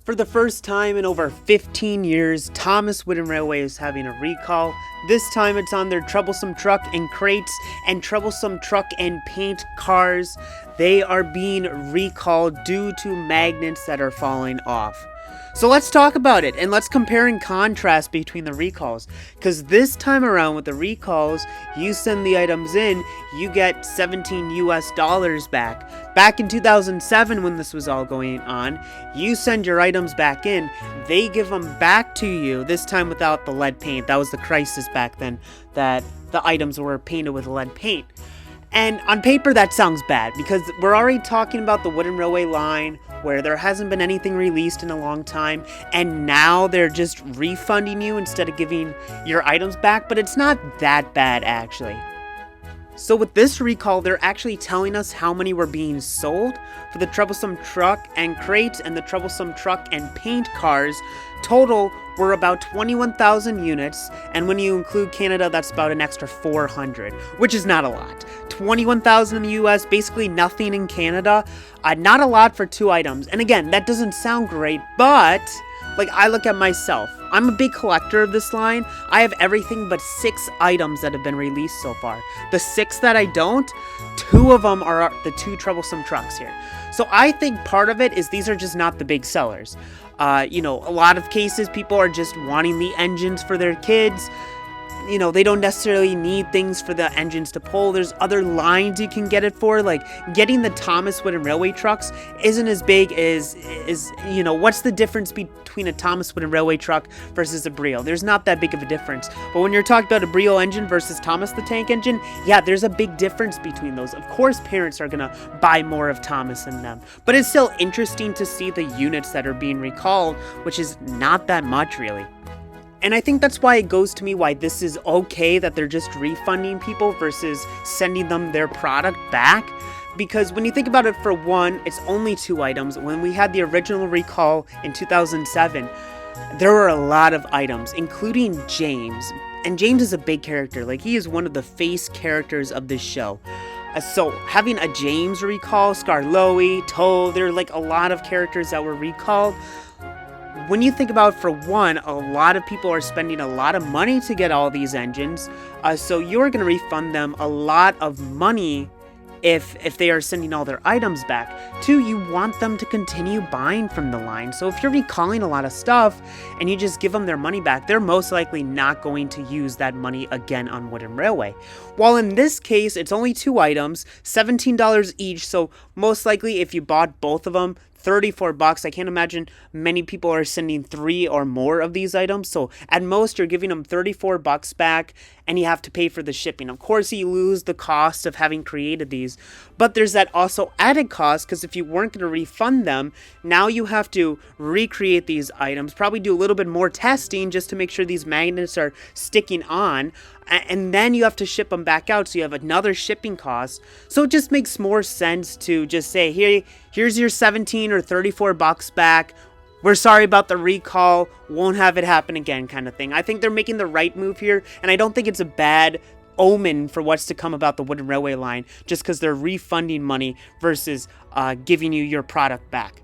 For the first time in over 15 years, Thomas Wooden Railway is having a recall. This time it's on their Troublesome Truck and Crates and Troublesome Truck and Paint cars. They are being recalled due to magnets that are falling off. So let's talk about it, and let's compare and contrast between the recalls. Because this time around with the recalls, you send the items in, you get $17 back. Back in 2007 when this was all going on, you send your items back in, they give them back to you, this time without the lead paint. That was the crisis back then, that the items were painted with lead paint. And on paper that sounds bad, because we're already talking about the Wooden Railway line where there hasn't been anything released in a long time, and now they're just refunding you instead of giving your items back, but it's not that bad actually. So with this recall, they're actually telling us how many were being sold for the Troublesome Truck and Crates and the Troublesome Truck and Paint cars. Total were about 21,000 units, and when you include Canada, that's about an extra 400, which is not a lot. 21,000 in the US, basically nothing in Canada. Not a lot for two items. And again, that doesn't sound great, but like, I look at myself. I'm a big collector of this line. I have everything but 6 items that have been released so far. The 6 that I don't, 2 of them are the 2 Troublesome Trucks here. So I think part of it is these are just not the big sellers. A lot of cases people are just wanting the engines for their kids. They don't necessarily need things for the engines to pull. There's other lines you can get it for, like getting the Thomas Wooden Railway trucks isn't as big as what's the difference between a Thomas Wooden Railway truck versus a Brio? There's not that big of a difference. But when you're talking about a Brio engine versus Thomas the Tank engine, yeah, there's a big difference between those. Of course, parents are gonna buy more of Thomas than them, but it's still interesting to see the units that are being recalled, which is not that much really. And I think that's why it goes to me why this is okay that they're just refunding people versus sending them their product back. Because when you think about it, for one, it's only 2 items. When we had the original recall in 2007, there were a lot of items, including James. And James is a big character. Like, he is one of the face characters of this show. So having a James recall, Scarloey, Toad, there are like a lot of characters that were recalled. When you think about, for one, a lot of people are spending a lot of money to get all these engines, so you're going to refund them a lot of money if they are sending all their items back. 2, you want them to continue buying from the line, so if you're recalling a lot of stuff and you just give them their money back, they're most likely not going to use that money again on Wooden Railway. While in this case, it's only 2 items, $17 each, so most likely if you bought both of them, $34. I can't imagine many people are sending 3 or more of these items. So at most you're giving them $34 back, and you have to pay for the shipping. Of course, you lose the cost of having created these, but there's that also added cost, because if you weren't going to refund them, now you have to recreate these items, probably do a little bit more testing just to make sure these magnets are sticking on, and then you have to ship them back out, so you have another shipping cost. So it just makes more sense to just say, here's your 17 or $34 back. We're sorry about the recall, won't have it happen again, kind of thing. I think they're making the right move here, and I don't think it's a bad omen for what's to come about the Wooden Railway line, just because they're refunding money versus giving you your product back.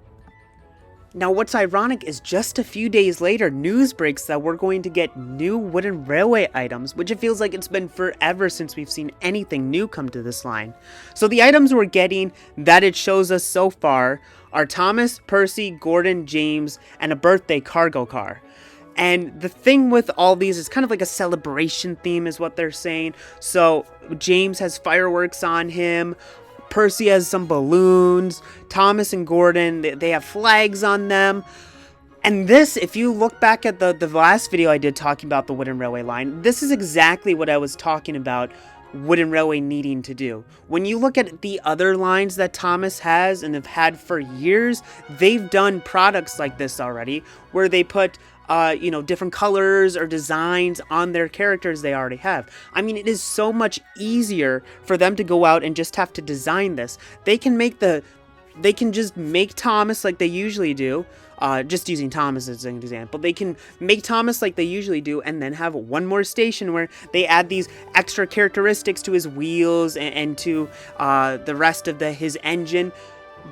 Now, what's ironic is just a few days later, news breaks that we're going to get new Wooden Railway items, which it feels like it's been forever since we've seen anything new come to this line. So the items we're getting that it shows us so far are Thomas, Percy, Gordon, James, and a birthday cargo car. And the thing with all these is kind of like a celebration theme is what they're saying. So James has fireworks on him. Percy has some balloons. Thomas and Gordon, they have flags on them. And this, if you look back at the last video I did talking about the Wooden Railway line, this is exactly what I was talking about Wooden Railway needing to do. When you look at the other lines that Thomas has and have had for years, they've done products like this already, where they put different colors or designs on their characters they already have. I mean, it is so much easier for them to go out and just have to design this. They can just make Thomas like they usually do, just using Thomas as an example. They can make Thomas like they usually do, and then have one more station where they add these extra characteristics to his wheels and to the rest of his engine.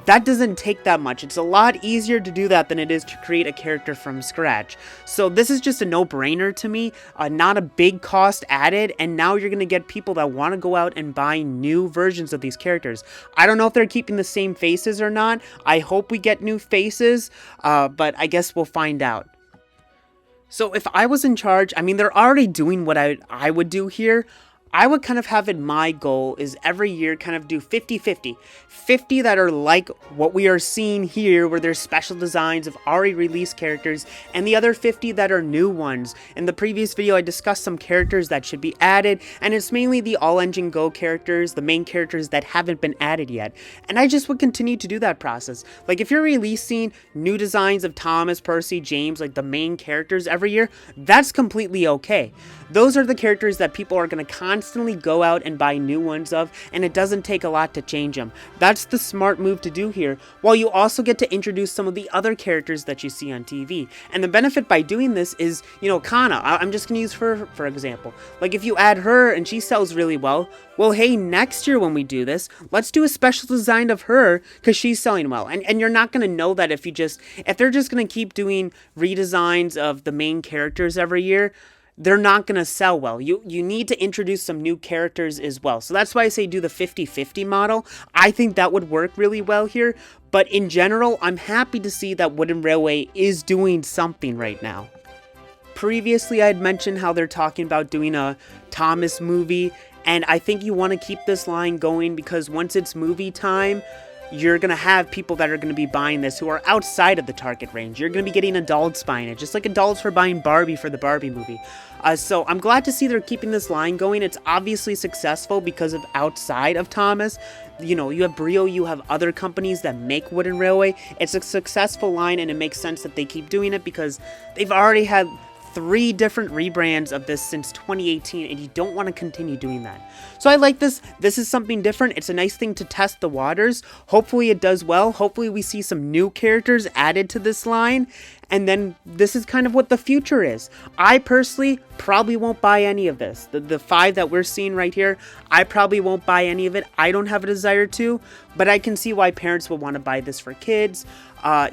that doesn't take that much. It's a lot easier to do that than it is to create a character from scratch. So this is just a no-brainer to me, not a big cost added, and now you're going to get people that want to go out and buy new versions of these characters. I don't know if they're keeping the same faces or not. I hope we get new faces, but I guess we'll find out. So if I was in charge, I mean, they're already doing what I would do here. I would kind of have it, my goal is every year kind of do 50-50. 50 that are like what we are seeing here, where there's special designs of already released characters, and the other 50 that are new ones. In the previous video, I discussed some characters that should be added, and it's mainly the all-engine go characters, the main characters that haven't been added yet. And I just would continue to do that process. Like, if you're releasing new designs of Thomas, Percy, James, like the main characters every year, that's completely okay. Those are the characters that people are going to constantly go out and buy new ones of, and it doesn't take a lot to change them. That's the smart move to do here, while you also get to introduce some of the other characters that you see on TV. And the benefit by doing this is, you know, Kana, I'm just going to use her for example. Like, if you add her and she sells really well, hey, next year when we do this, let's do a special design of her because she's selling well. And you're not going to know that if they're just going to keep doing redesigns of the main characters every year, they're not going to sell well. You need to introduce some new characters as well. So that's why I say do the 50-50 model. I think that would work really well here. But in general, I'm happy to see that Wooden Railway is doing something right now. Previously, I had mentioned how they're talking about doing a Thomas movie. And I think you want to keep this line going because once it's movie time, you're going to have people that are going to be buying this who are outside of the target range. You're going to be getting adults buying it, just like adults were buying Barbie for the Barbie movie. So I'm glad to see they're keeping this line going. It's obviously successful because of outside of Thomas. You know, you have Brio, you have other companies that make Wooden Railway. It's a successful line, and it makes sense that they keep doing it because they've already had 3 different rebrands of this since 2018, and you don't want to continue doing that. So I like this. This is something different. It's a nice thing to test the waters. Hopefully it does well. Hopefully we see some new characters added to this line, and then this is kind of what the future is. I personally probably won't buy any of this. The 5 that we're seeing right here, I probably won't buy any of it. I don't have a desire to, but I can see why parents would want to buy this for kids.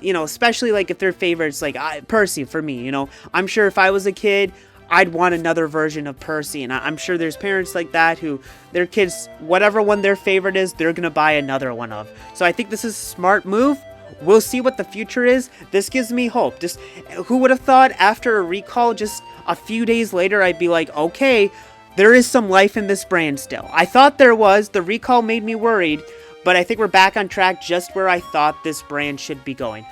You know, especially like if their favorites, like Percy for me, you know, I'm sure if I was a kid, I'd want another version of Percy, and I'm sure there's parents like that who their kids, whatever one their favorite is, they're gonna buy another one of. So I think this is a smart move. We'll see what the future is. This gives me hope. Just who would have thought after a recall, just a few days later, I'd be like, okay, there is some life in this brand still. I thought there was. The recall made me worried. But I think we're back on track just where I thought this brand should be going.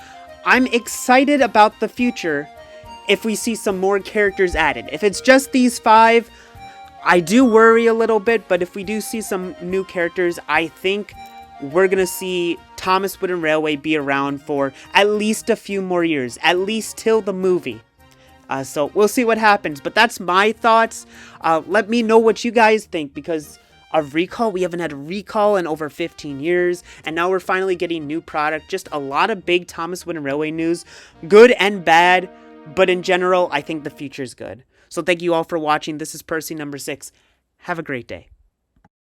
I'm excited about the future if we see some more characters added. If it's just these 5, I do worry a little bit, but if we do see some new characters, I think we're going to see Thomas Wooden Railway be around for at least a few more years, at least till the movie. So we'll see what happens, but that's my thoughts. Let me know what you guys think, because of recall, we haven't had a recall in over 15 years, and now we're finally getting new product. Just a lot of big Thomas Wooden Railway news, good and bad, but in general, I think the future is good. So thank you all for watching. This is Percy number 6. Have a great day.